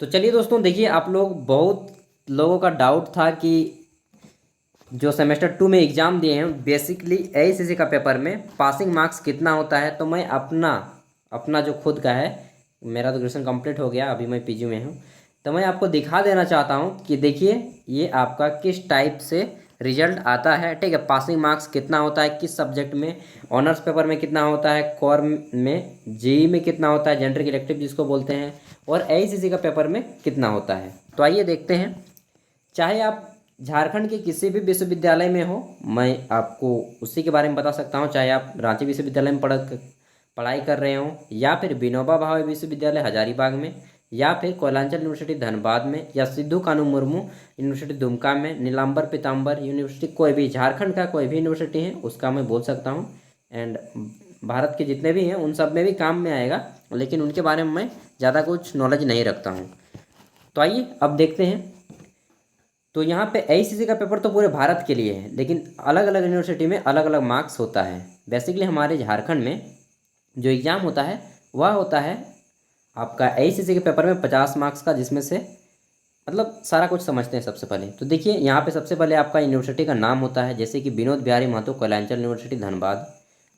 तो चलिए दोस्तों, देखिए आप लोग बहुत लोगों का डाउट था कि जो सेमेस्टर 2 में एग्ज़ाम दिए हैं बेसिकली एआईसीसी का पेपर में पासिंग मार्क्स कितना होता है। तो मैं अपना अपना जो खुद का है, मेरा तो ग्रेजुएशन कंप्लीट हो गया, अभी मैं पीजी में हूँ। तो मैं आपको दिखा देना चाहता हूँ कि देखिए ये आपका किस टाइप से रिजल्ट आता है। ठीक है, पासिंग मार्क्स कितना होता है, किस सब्जेक्ट में, ऑनर्स पेपर में कितना होता है, कोर में, जेई में कितना होता है, जनरल इलेक्टिव जिसको बोलते हैं, और एआईसीसी का पेपर में कितना होता है। तो आइए देखते हैं। चाहे आप झारखंड के किसी भी विश्वविद्यालय में हो, मैं आपको उसी के बारे में बता सकता हूँ। चाहे आप रांची विश्वविद्यालय में पढ़ाई कर रहे हो, या फिर विनोबा भावे विश्वविद्यालय हजारीबाग में, या फिर कोयलांचल यूनिवर्सिटी धनबाद में, या सिद्धू कानू मुर्मू यूनिवर्सिटी दुमका में, नीलांबर पीताम्बर यूनिवर्सिटी, कोई भी झारखंड का कोई भी यूनिवर्सिटी है उसका मैं बोल सकता हूँ। एंड भारत के जितने भी हैं उन सब में भी काम में आएगा, लेकिन उनके बारे में मैं ज़्यादा कुछ नॉलेज नहीं रखता हूँ। तो आइए अब देखते हैं। तो यहाँ पे एआईसीसी का पेपर तो पूरे भारत के लिए है, लेकिन अलग अलग यूनिवर्सिटी में अलग अलग मार्क्स होता है। बेसिकली हमारे झारखंड में जो एग्ज़ाम होता है वह होता है आपका एआईसीसी के पेपर में 50 मार्क्स का, जिसमें से मतलब सारा कुछ समझते हैं। सबसे पहले तो देखिए यहाँ पे सबसे पहले आपका यूनिवर्सिटी का नाम होता है, जैसे कि विनोद बिहारी महतो कोयलांचल यूनिवर्सिटी धनबाद।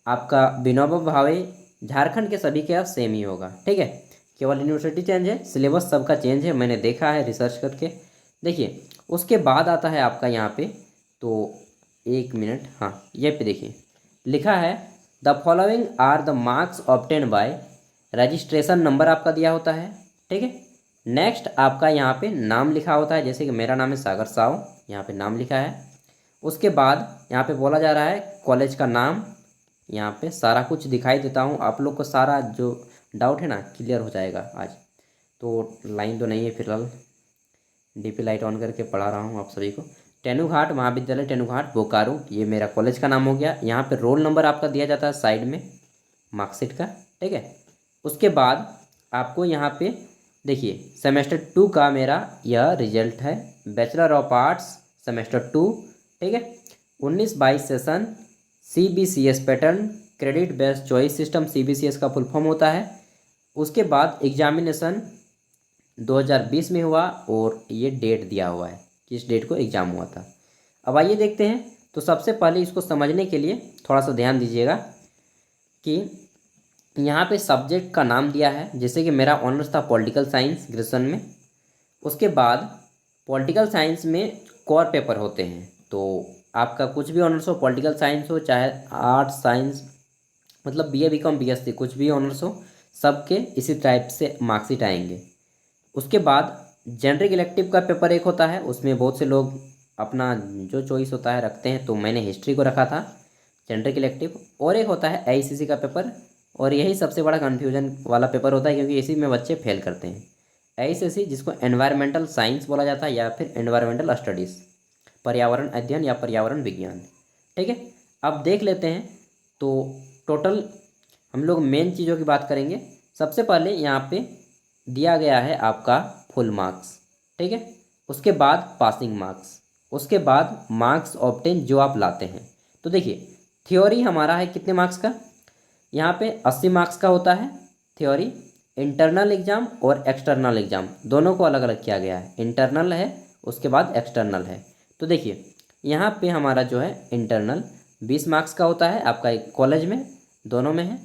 आपका विनोबा भावे झारखंड के सभी के यहाँ सेम ही होगा। ठीक है, केवल यूनिवर्सिटी चेंज है, सिलेबस सबका चेंज है, मैंने देखा है रिसर्च करके। देखिए उसके बाद आता है आपका यहाँ पे, तो एक मिनट, हाँ ये पे देखिए लिखा है the following are the marks obtain by, registration number आपका दिया होता है। ठीक है, नेक्स्ट आपका यहाँ पे नाम लिखा होता है, जैसे कि मेरा नाम है सागर साव, यहाँ पे नाम लिखा है। उसके बाद यहाँ पे बोला जा रहा है कॉलेज का नाम। यहाँ पे सारा कुछ दिखाई देता हूँ, आप लोग को सारा जो डाउट है ना क्लियर हो जाएगा आज। तो लाइन तो नहीं है फिलहाल, डीपी लाइट ऑन करके पढ़ा रहा हूँ आप सभी को। तेनुघाट महाविद्यालय तेनुघाट बोकारो, ये मेरा कॉलेज का नाम हो गया। यहाँ पे रोल नंबर आपका दिया जाता है साइड में मार्कशीट का। ठीक है, उसके बाद आपको यहाँ पे देखिए सेमेस्टर 2 का मेरा यह रिजल्ट है, बैचलर ऑफ आर्ट्स सेमेस्टर 2। ठीक है, 19-22 session, CBCS pattern, credit based choice system, CBCS का फुल फॉर्म होता है। उसके बाद एग्जामिनेशन 2020 में हुआ, और ये डेट दिया हुआ है किस डेट को एग्ज़ाम हुआ था। अब आइए देखते हैं। तो सबसे पहले इसको समझने के लिए थोड़ा सा ध्यान दीजिएगा कि यहाँ पे सब्जेक्ट का नाम दिया है, जैसे कि मेरा ऑनर्स था पॉलिटिकल साइंस ग्रेजुएशन में। उसके बाद पॉलिटिकल साइंस में कोर पेपर होते हैं, तो आपका कुछ भी ऑनर्स हो, पॉलिटिकल साइंस हो चाहे आर्ट्स साइंस, मतलब BA BCom BSc कुछ भी ऑनर्स हो, सबके इसी टाइप से मार्कशीट आएंगे। उसके बाद जनरल इलेक्टिव का पेपर एक होता है, उसमें बहुत से लोग अपना जो चॉइस होता है रखते हैं, तो मैंने हिस्ट्री को रखा था जनरल इलेक्टिव। और एक होता है एआईसीसी का पेपर, और यही सबसे बड़ा कन्फ्यूजन वाला पेपर होता है, क्योंकि इसी में बच्चे फेल करते हैं। एआईसीसी जिसको एनवायरमेंटल साइंस बोला जाता है, या फिर एनवायरमेंटल स्टडीज़, पर्यावरण अध्ययन या पर्यावरण विज्ञान। ठीक है, अब देख लेते हैं। तो टोटल हम लोग मेन चीज़ों की बात करेंगे। सबसे पहले यहाँ पे दिया गया है आपका फुल मार्क्स। ठीक है, उसके बाद पासिंग मार्क्स, उसके बाद मार्क्स ऑब्टेन जो आप लाते हैं। तो देखिए थ्योरी हमारा है कितने मार्क्स का, यहाँ पे 80 मार्क्स का होता है थ्योरी। इंटरनल एग्ज़ाम और एक्सटर्नल एग्ज़ाम दोनों को अलग अलग किया गया है, इंटरनल है उसके बाद एक्सटर्नल है। तो देखिए यहाँ पे हमारा जो है इंटरनल 20 मार्क्स का होता है, आपका एक कॉलेज में दोनों में है।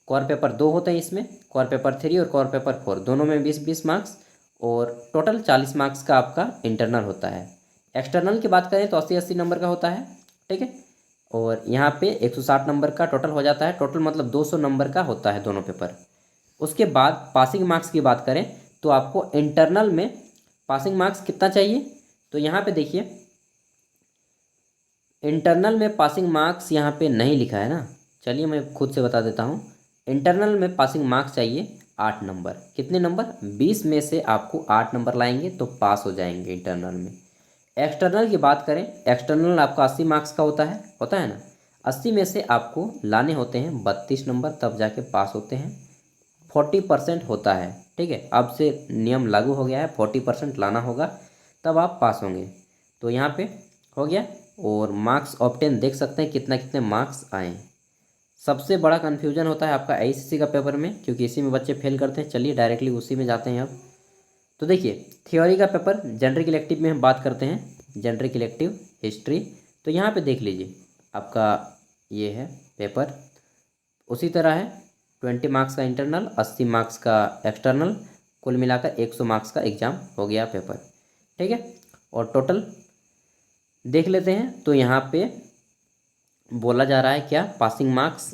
कोर पेपर 2 होते हैं इसमें, कोर पेपर 3 और कोर पेपर 4, दोनों में 20-20 मार्क्स, और टोटल 40 मार्क्स का आपका इंटरनल होता है। एक्सटर्नल की बात करें तो 80-80 नंबर का होता है। ठीक है, और यहाँ पे 160 नंबर का टोटल हो जाता है, टोटल मतलब 200 नंबर का होता है दोनों पेपर। उसके बाद पासिंग मार्क्स की बात करें तो आपको इंटरनल में पासिंग मार्क्स कितना चाहिए, तो यहाँ पे देखिए इंटरनल में पासिंग मार्क्स यहाँ पे नहीं लिखा है ना, चलिए मैं खुद से बता देता हूँ। इंटरनल में पासिंग मार्क्स चाहिए 8 नंबर। कितने नंबर, 20 में से आपको 8 नंबर लाएंगे तो पास हो जाएंगे इंटरनल में। एक्सटर्नल की बात करें, एक्सटर्नल आपका 80 मार्क्स का होता है ना, 80 में से आपको लाने होते हैं 32 नंबर, तब जाके पास होते हैं। 40% होता है। ठीक है, अब से नियम लागू हो गया है, 40% लाना होगा तब आप पास होंगे। तो यहाँ पे हो गया, और मार्क्स ऑब्टेन देख सकते हैं कितना कितने मार्क्स आए। सबसे बड़ा कन्फ्यूजन होता है आपका एआईसीसी का पेपर में, क्योंकि इसी में बच्चे फेल करते हैं। चलिए डायरेक्टली उसी में जाते हैं अब। तो देखिए थ्योरी का पेपर जनरल इलेक्टिव में हम बात करते हैं, जनरल इलेक्टिव हिस्ट्री। तो यहाँ पे देख लीजिए आपका ये है पेपर, उसी तरह है 20 मार्क्स का इंटरनल, 80 मार्क्स का एक्सटर्नल, कुल मिलाकर 100 मार्क्स का एग्ज़ाम हो गया पेपर, ठीक है। और टोटल देख लेते हैं तो यहाँ पे बोला जा रहा है क्या, पासिंग मार्क्स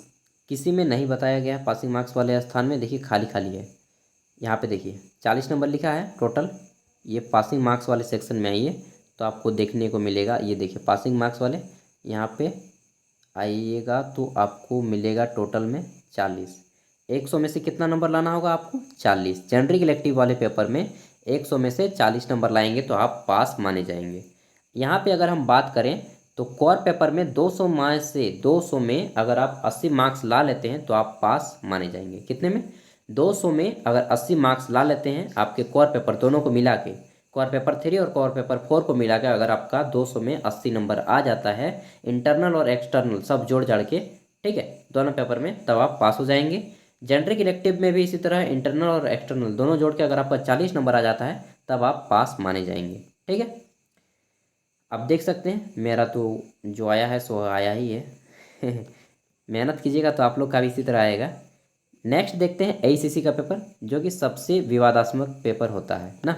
किसी में नहीं बताया गया, पासिंग मार्क्स वाले स्थान में देखिए खाली खाली है। यहाँ पे देखिए 40 नंबर लिखा है टोटल, ये पासिंग मार्क्स वाले सेक्शन में आइए तो आपको देखने को मिलेगा, ये देखिए पासिंग मार्क्स वाले यहाँ पे आइएगा तो आपको मिलेगा टोटल में 40। 100 में से कितना नंबर लाना होगा आपको, 40। जनरल इलेक्टिव वाले पेपर में 100 में से 40 नंबर लाएंगे तो आप पास माने जाएंगे। यहाँ पे अगर हम बात करें तो कोर पेपर में 200 में से 200 में अगर आप 80 मार्क्स ला लेते हैं तो आप पास माने जाएंगे। कितने में, 200 में अगर 80 मार्क्स ला लेते हैं आपके कोर पेपर दोनों को मिला के, कोर पेपर 3 और कोर पेपर 4 को मिला के अगर आपका 200 में 80 नंबर आ जाता है इंटरनल और एक्सटर्नल सब जोड़ जाड़ के, ठीक है, दोनों पेपर में, तब आप पास हो जाएंगे। जनरल इलेक्टिव में भी इसी तरह इंटरनल और एक्सटर्नल दोनों जोड़ के अगर आपका 40 नंबर आ जाता है तब आप पास माने जाएंगे, ठीक है। अब देख सकते हैं मेरा तो जो आया है सो आया ही है मेहनत कीजिएगा तो आप लोग का भी इसी तरह आएगा। नेक्स्ट देखते हैं एआईसीसी का पेपर, जो कि सबसे विवादास्पद पेपर होता है ना।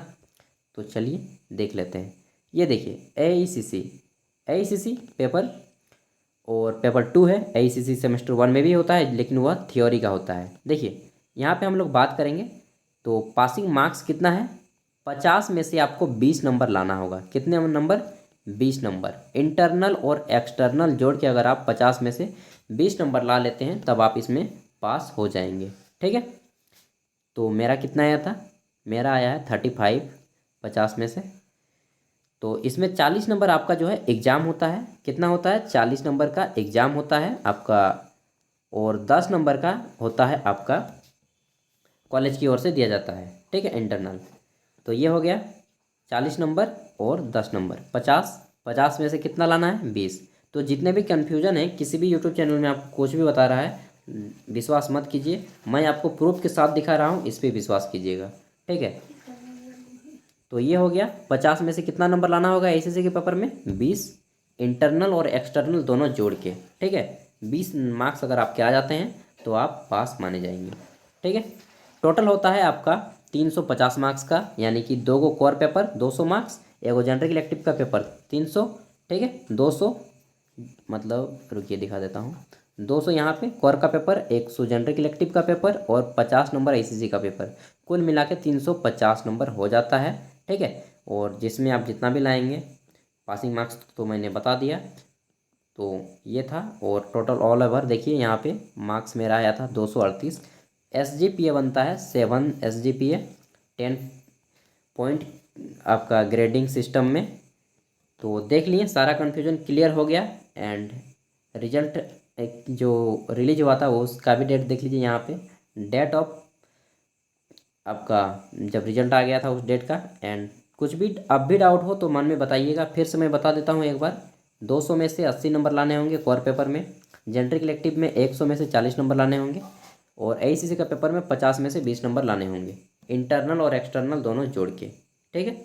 तो चलिए देख लेते हैं। ये देखिए एआईसीसी पेपर और पेपर 2 है। एआईसीसी सेमेस्टर 1 में भी होता है लेकिन वह थ्योरी का होता है। देखिए यहाँ पे हम लोग बात करेंगे तो पासिंग मार्क्स कितना है, 50 में से आपको 20 नंबर लाना होगा। कितने नंबर, 20 नंबर। इंटरनल और एक्सटर्नल जोड़ के अगर आप 50 में से 20 नंबर ला लेते हैं तब आप इसमें पास हो जाएंगे, ठीक है। तो मेरा कितना आया था, मेरा आया है 35 50 में से। तो इसमें 40 नंबर आपका जो है एग्ज़ाम होता है। कितना होता है, 40 नंबर का एग्ज़ाम होता है आपका, और 10 नंबर का होता है आपका कॉलेज की ओर से दिया जाता है, ठीक है, इंटरनल। तो ये हो गया 40 नंबर और 10 नंबर, 50 में से कितना लाना है, 20। तो जितने भी कन्फ्यूजन है किसी भी यूट्यूब चैनल में आपको कुछ भी बता रहा है विश्वास मत कीजिए, मैं आपको प्रूफ के साथ दिखा रहा हूँ, इस पर विश्वास कीजिएगा, ठीक है। तो ये हो गया 50 में से कितना नंबर लाना होगा एआईसीसी के पेपर में, 20। इंटरनल और एक्सटर्नल दोनों जोड़ के, ठीक है, 20 मार्क्स अगर आपके आ जाते हैं तो आप पास माने जाएंगे, ठीक है। टोटल होता है आपका 350 मार्क्स का, यानी कि 2 को कोर पेपर 200 मार्क्स, एगो जनरल इलेक्टिव का पेपर 300, ठीक है, 200 मतलब रुकिए दिखा देता हूँ, 200 यहाँ पे कोर का पेपर, 100 जनरल इलेक्टिव का पेपर और 50 नंबर एआईसीसी का पेपर, कुल मिला के 350 नंबर हो जाता है, ठीक है। और जिसमें आप जितना भी लाएंगे, पासिंग मार्क्स तो मैंने बता दिया, तो ये था। और टोटल ऑल ओवर देखिए यहाँ पे मार्क्स मेरा आया था 238। एसजीपीए बनता है 7 एसजीपीए, 10 पॉइंट आपका ग्रेडिंग सिस्टम में। तो देख लिए सारा कन्फ्यूजन क्लियर हो गया। एंड रिजल्ट एक जो रिलीज हुआ था वो उसका भी डेट देख लीजिए यहाँ पे, डेट ऑफ आपका जब रिजल्ट आ गया था उस डेट का। एंड कुछ भी अब भी डाउट हो तो मन में बताइएगा, फिर से मैं बता देता हूँ एक बार। 200 में से 80 नंबर लाने होंगे कोर पेपर में, जनरल इलेक्टिव में 100 में से 40 नंबर लाने होंगे, और एआईसीसी का पेपर में 50 में से 20 नंबर लाने होंगे, इंटरनल और एक्सटर्नल दोनों जोड़ के, ठीक है।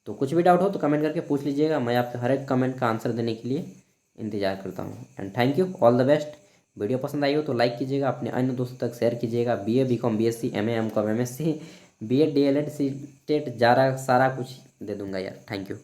तो कुछ भी डाउट हो तो कमेंट करके पूछ लीजिएगा, मैं आपके हर एक कमेंट का आंसर देने के लिए इंतजार करता हूँ। And thank you, all the best. Video पसंद आई हो तो लाइक कीजिएगा, अपने अन्य दोस्तों तक शेयर कीजिएगा। BA BCom BSc MA MCom MSc BEd DElEd CTET सारा कुछ दे दूंगा यार। Thank you.